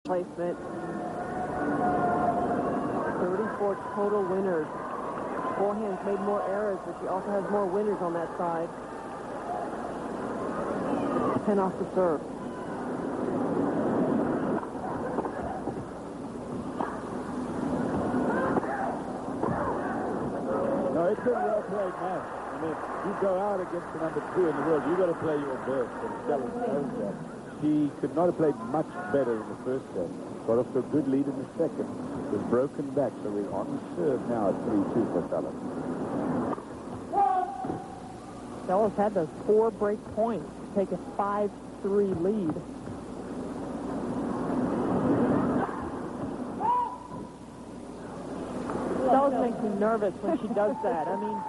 placement. 34 total winners. Forehand's made more errors, but she also has more winners on that side. 10 off the serve. No, it's a well-played match. I mean, you go out against the number 2 in the world, you've got to play your best. And Seles knows that. She could not have played much better in the first game. Got off to a good lead in the second. Was broken back, so we're on serve now at 3-2 for Seles. Seles had those 4 break points to take a 5-3 lead. Seles makes me nervous when she does that. I mean,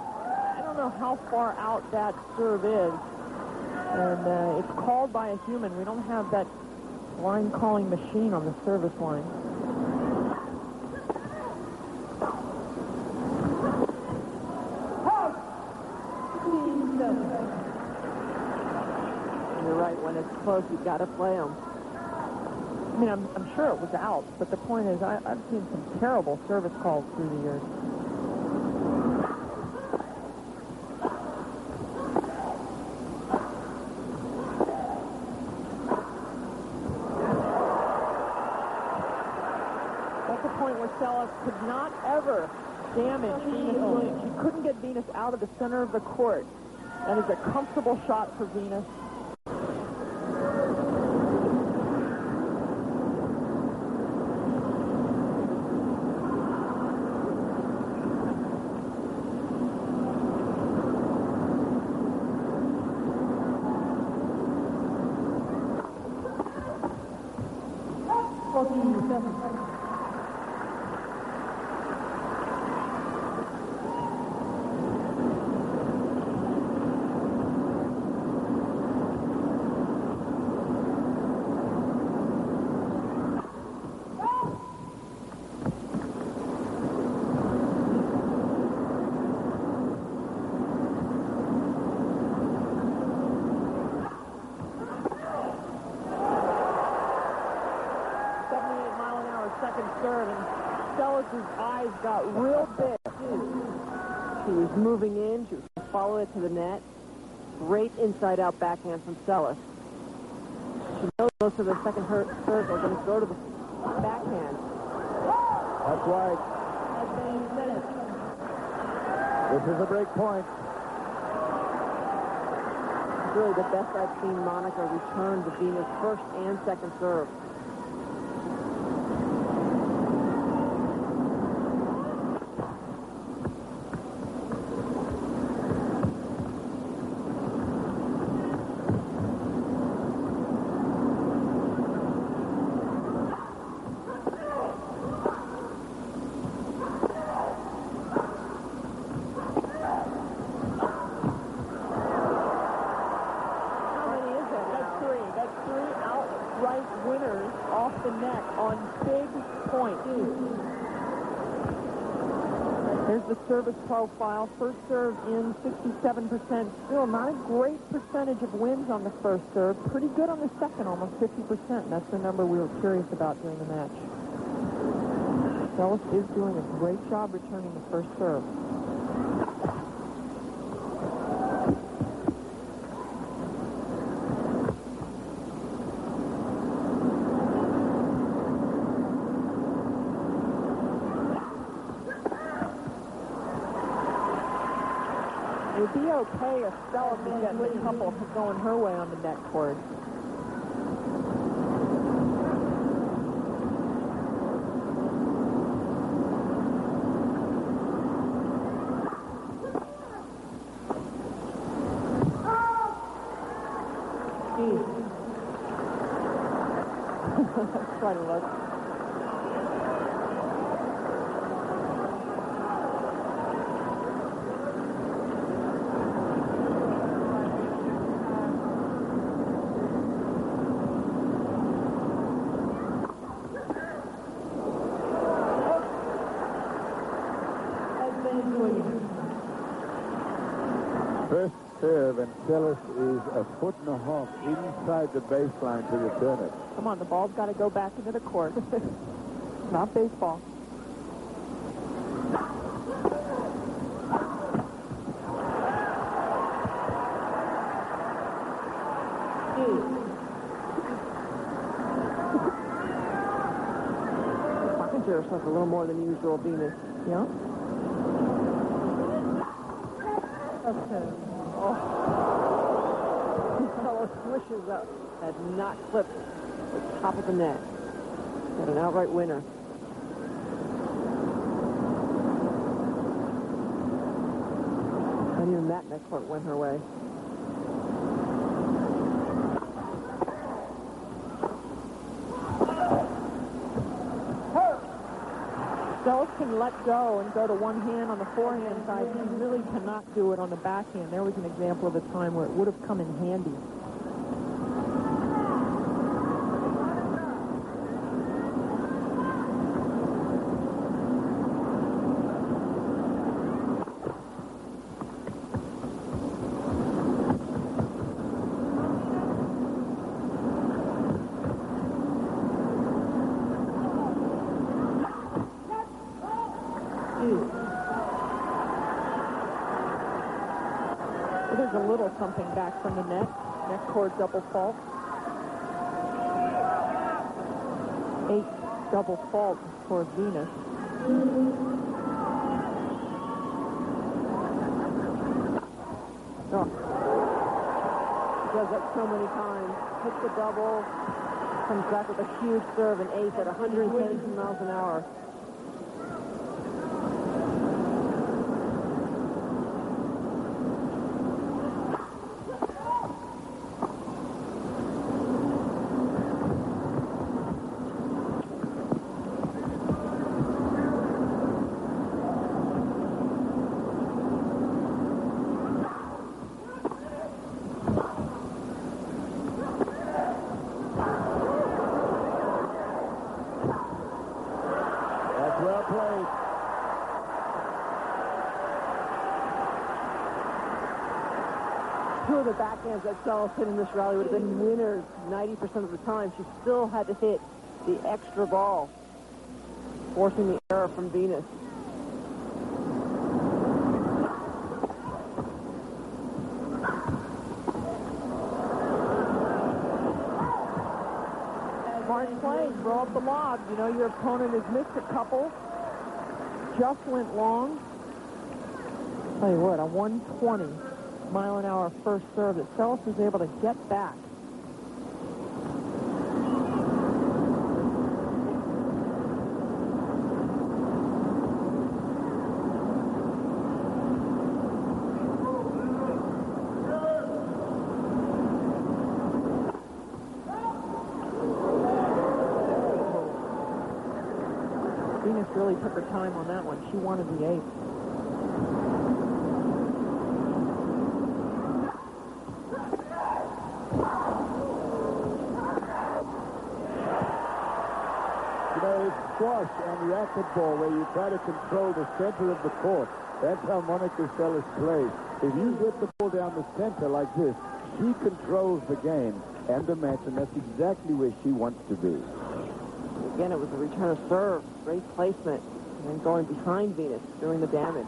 I don't know how far out that serve is. And it's called by a human. We don't have that line calling machine on the service line. You're right, when it's close, you've got to play them. I mean, I'm sure it was out, but the point is, I've seen some terrible service calls through the years. That's the point where Seles could not ever damage Venus Williams. She couldn't get Venus out of the center of the court. That is a comfortable shot for Venus. Eyes got real big. She was moving in. She was going to follow it to the net. Great inside-out backhand from Seles. She knows most of the second serve are going to go to the backhand. That's right. This is a break point. It's really the best I've seen Monica return to Venus' first and second serve. Here's the service profile. First serve in 67%. Still not a great percentage of wins on the first serve. Pretty good on the second, almost 50%. That's the number we were curious about during the match. Seles is doing a great job returning the first serve. It would be okay if Seles is getting a couple going her way on the net cord. Try to look. First serve, and Seles is a foot and a half inside the baseline to return it. Come on, the ball's got to go back into the court. Not baseball. It's like a little more than usual, Venus. Yeah? Okay. Oh. This fellow swishes up. Had not clipped the top of the net. Got an outright winner. And even that net court went her way. Seles can let go and go to one hand on the forehand side. He really cannot do it on the backhand. There was an example of a time where it would have come in handy. There's a little something back from the net. Net cord double fault. 8 double fault for Venus. Oh. She does that so many times. Hits the double. Comes back with a huge serve, an ace at 110 miles an hour. Well played. Two of the backhands that Seles hit in this rally would have been winners 90% of the time. She still had to hit the extra ball, forcing the error from Venus. Smart play, throw up the lob. You know your opponent has missed a couple. Just went long. Tell you what, a 120-mile-an-hour first serve that Seles was able to get back. Venus really took her time on that one. She wanted the ace. You know, it's squash and racquetball where you try to control the center of the court. That's how Monica Seles plays. If you get the ball down the center like this, she controls the game and the match, and that's exactly where she wants to be. Again, it was a return of serve, great placement, and then going behind Venus, doing the damage.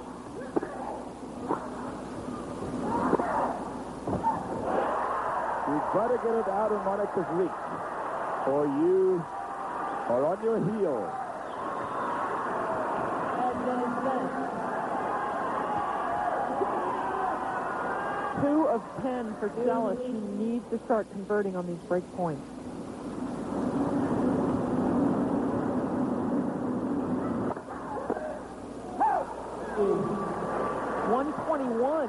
You've got to get it out of Monica's reach, or you are on your heels. 2 of 10 for Seles. She needs to start converting on these break points. .121.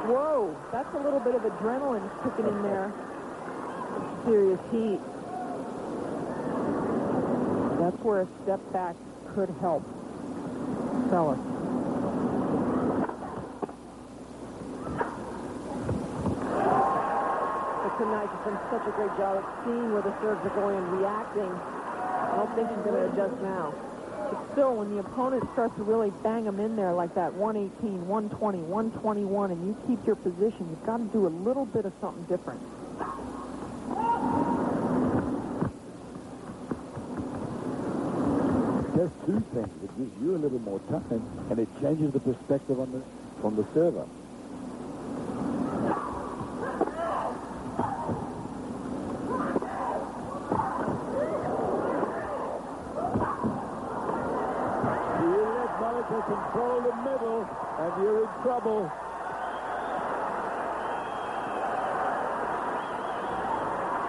Whoa, that's a little bit of adrenaline kicking in there. Serious heat. That's where a step back could help Seles. But tonight she's done such a great job of seeing where the serves are going and reacting. I don't think she's going to adjust now. But still, when the opponent starts to really bang them in there like that, 118, 120, 121, and you keep your position, you've got to do a little bit of something different. There's two things. It gives you a little more time, and it changes the perspective on the server. You let Monica control the middle, and you're in trouble.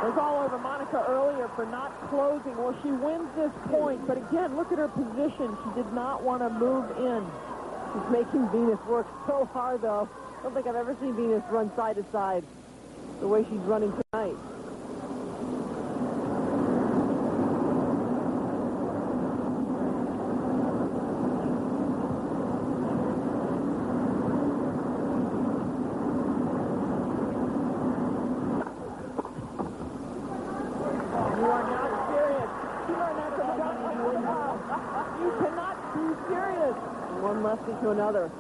It was all over Monica earlier for not closing. Well, she wins this point, but again, look at her position. She did not want to move in. She's making Venus work so hard, though. I don't think I've ever seen Venus run side to side the way she's running tonight. One lefty to another.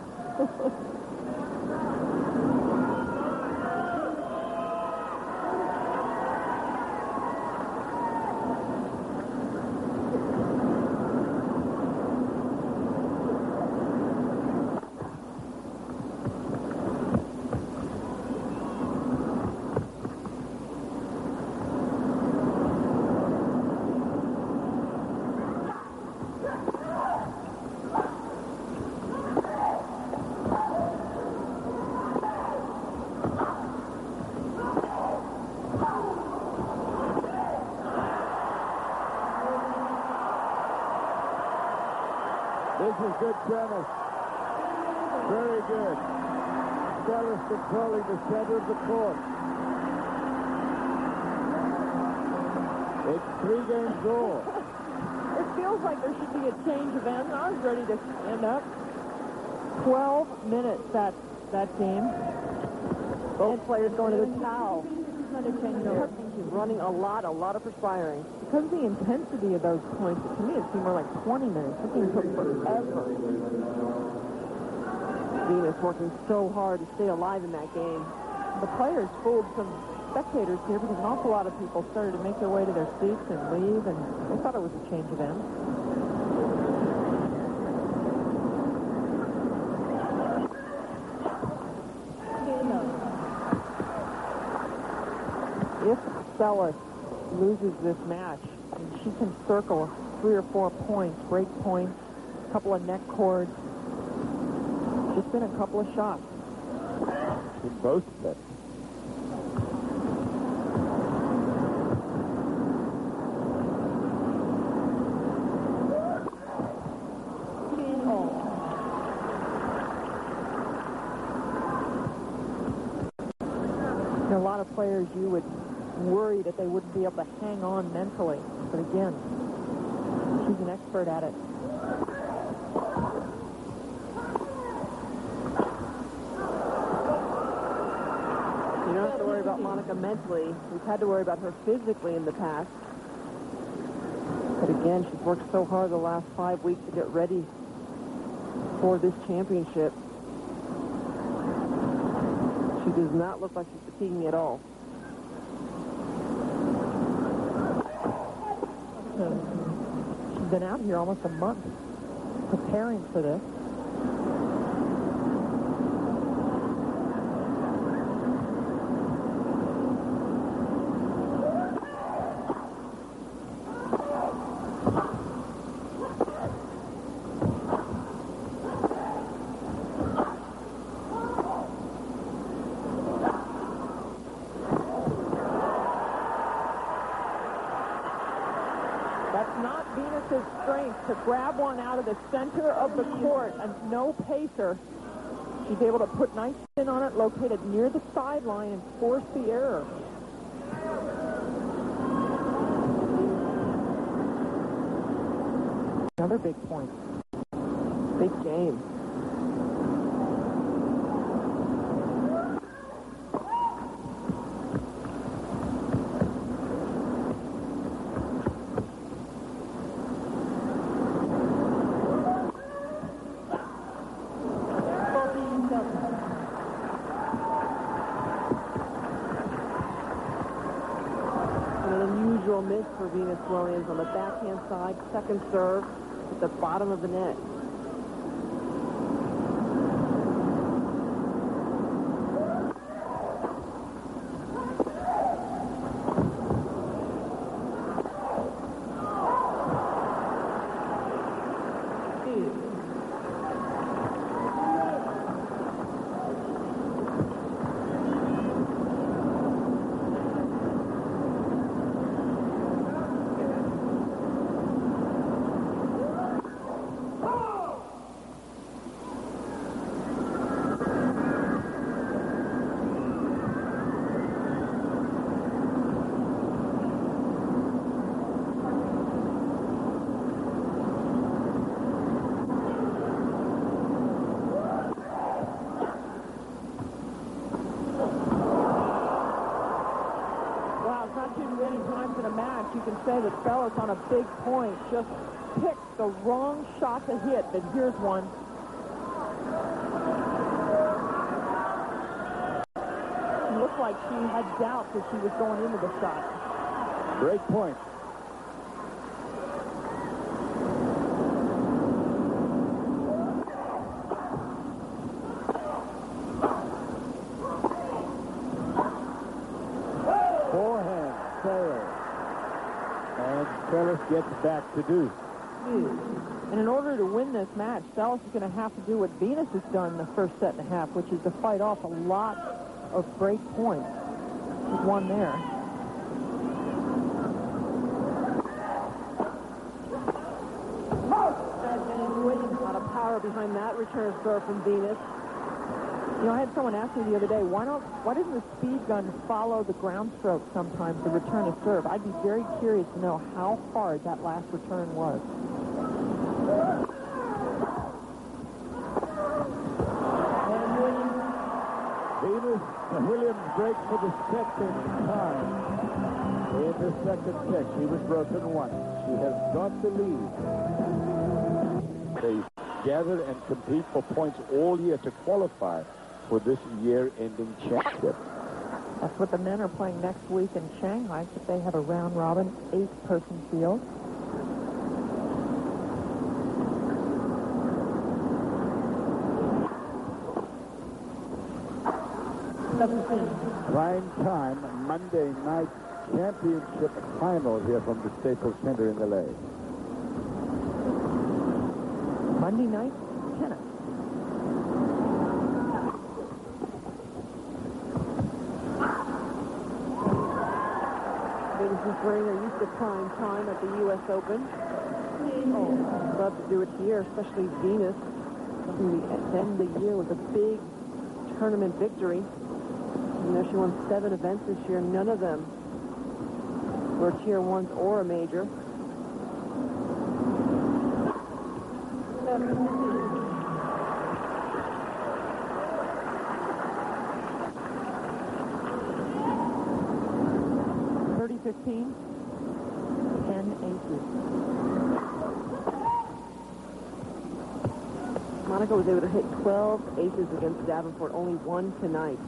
This is good tennis. Very good. Seles controlling the center of the court. It's 3 games all. It feels like there should be a change of ends. I was ready to stand up. 12 minutes that game. Both players going to the towel. She's running a lot of perspiring. Because of the intensity of those points, to me it seemed more like 20 minutes. This thing took forever. Venus working so hard to stay alive in that game. The players fooled some spectators here because an awful lot of people started to make their way to their seats and leave, and they thought it was a change of ends. If Seles loses this match, and she can circle 3 or 4 points, break points, a couple of neck cords, just been a couple of shots. In both sets. A lot of players you would worry that they wouldn't be able to hang on mentally. But again, she's an expert at it. You don't have to worry about Monica mentally. We've had to worry about her physically in the past. But again, she's worked so hard the last 5 weeks to get ready for this championship. She does not look like she's fatiguing at all. She's been out here almost a month preparing for this. That's not Venus's strength to grab one out of the center of the court, and no pacer. She's able to put nice spin on it, locate it near the sideline, and force the error. Another big point. Big game. for Venus Williams on the backhand side. Second serve at the bottom of the net. You can say that Seles on a big point just picked the wrong shot to hit, but here's one. It looked like she had doubts as she was going into the shot. Break point. Forehand, Seles. And Seles gets back to deuce. And in order to win this match, Seles is going to have to do what Venus has done in the first set and a half, which is to fight off a lot of break points. She's won there. A lot of power behind that return serve from Venus. You know, I had someone ask me the other day, why doesn't the speed gun follow the ground stroke sometimes to return a serve? I'd be very curious to know how hard that last return was. Venus Williams breaks for the second time in the second set. She was broken once. She has got the lead. They gather and compete for points all year to qualify for this year-ending championship. That's what the men are playing next week in Shanghai, but they have a round-robin 8-person field. Prime time, Monday night championship final here from the Staples Center in LA. Monday night tennis. Ladies and gentlemen, are used to prime time at the U.S. Open. Oh, love to do it here, especially Venus. To end the year with a big tournament victory. You know, she won 7 events this year. None of them were tier 1s or a major. $30-15, 10 aces. Monica was able to hit 12 aces against Davenport, only 1 tonight.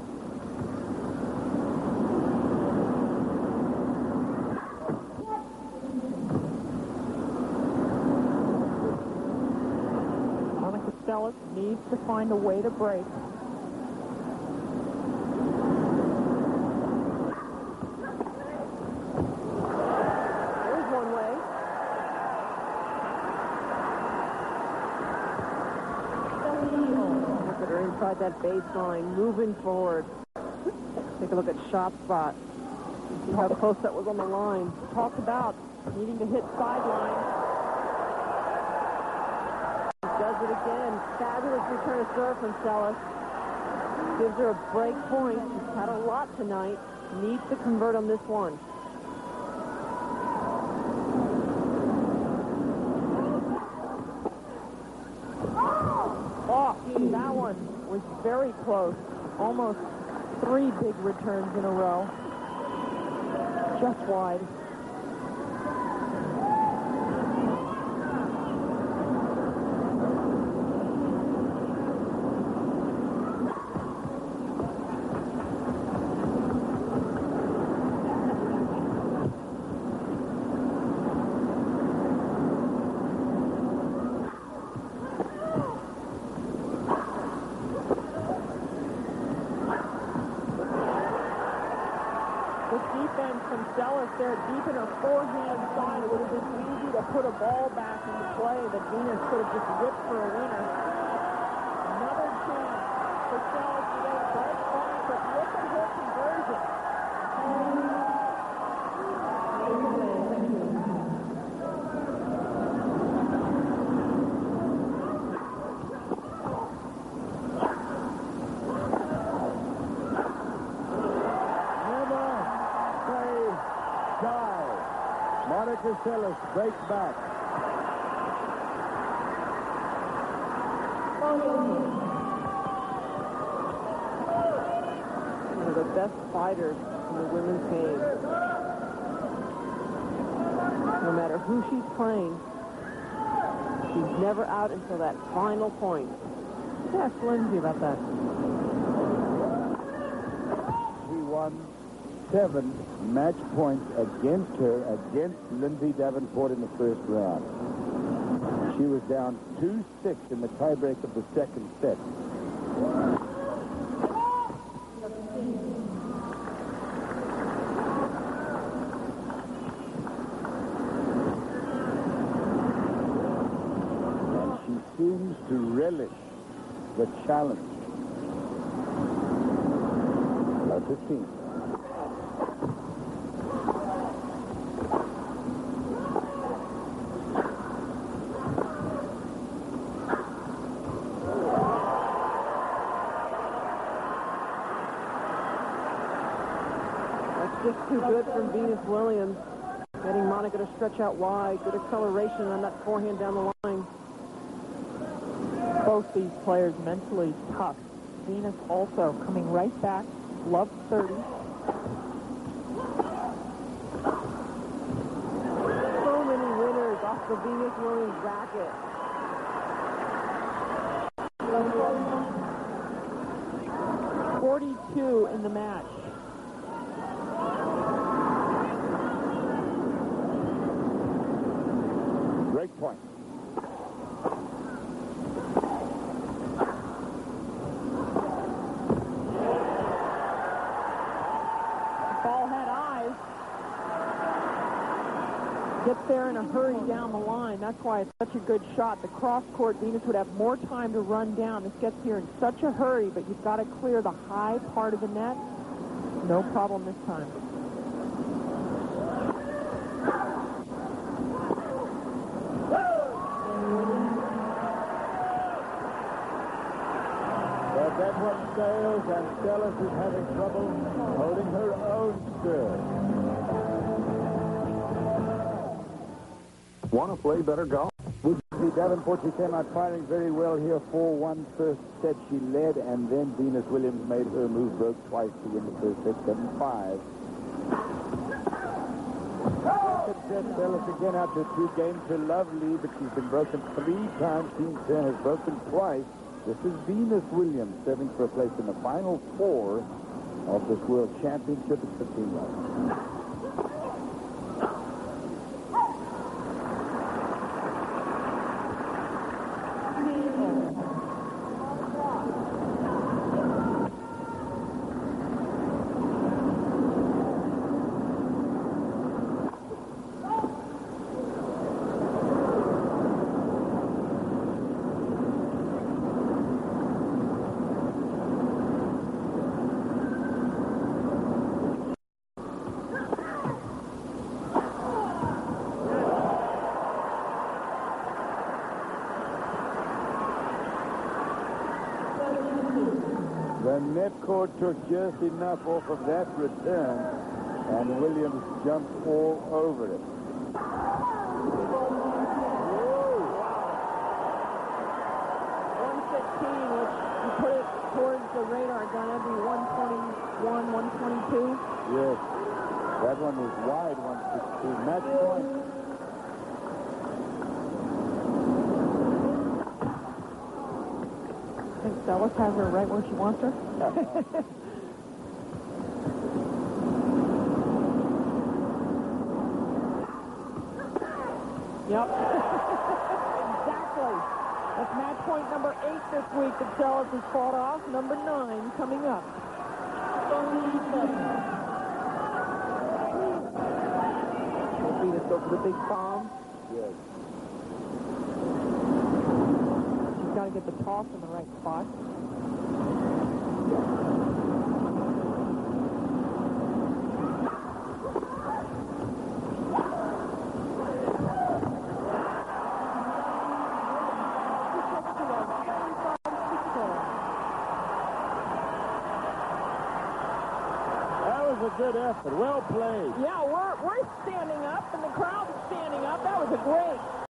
Monica Seles needs to find a way to break. There's one way. Look at her inside that baseline, moving forward. Take a look at shot spot. See how close that was on the line. Talked about needing to hit sideline. She does it again. Fabulous return of serve from Seles. Gives her a break point. She's had a lot tonight. Needs to convert on this one. Oh, that one was very close. Almost 3 big returns in a row. Just wide. from Seles there deep in her forehand side. It would have been easy to put a ball back into play, but Venus could have just whipped for a winner. Another chance for Seles to get a break point, but look at her conversion. Seles breaks back. One of the best fighters in the women's game. No matter who she's playing, she's never out until that final point. Ask Lindsay about that. She won 7 match points against Lindsay Davenport in the first round. She was down 2-6 in the tiebreak of the second set. And she seems to relish the challenge. 15. Just too good from Venus Williams. Getting Monica to stretch out wide. Good acceleration on that forehand down the line. Both these players mentally tough. Venus also coming right back. Loves 30. So many winners off the Venus Williams racket. 42 in the match. Break point. Ball had eyes. Gets there in a hurry down the line. That's why it's such a good shot. The cross court, Venus would have more time to run down. This gets here in such a hurry, but you've got to clear the high part of the net. No problem this time. But that one sails, and Seles is having trouble holding her own serve. Want to play better golf? Davenport, she came out firing very well here. 4-1 first set. She led, and then Venus Williams made her move, broke twice to win the first set, 7-5. Seles again out to 2 games. Her love lead, but she's been broken 3 times. Team 10 has broken twice. This is Venus Williams serving for a place in the final 4 of this World Championship at 15. The net cord took just enough off of that return, and Williams jumped all over it. 115, which you put it towards the radar gun, that'd be 121, 122. Yes, that one was wide, 116. Match point. I think Seles has her right where she wants her. Yep. Exactly. That's match point number 8 this week that Seles has fought off. Number 9 coming up. go for the big bomb. Yes. She's got to get the toss in the right spot. A good effort. Well played. Yeah, we're standing up, and the crowd is standing up. That was a great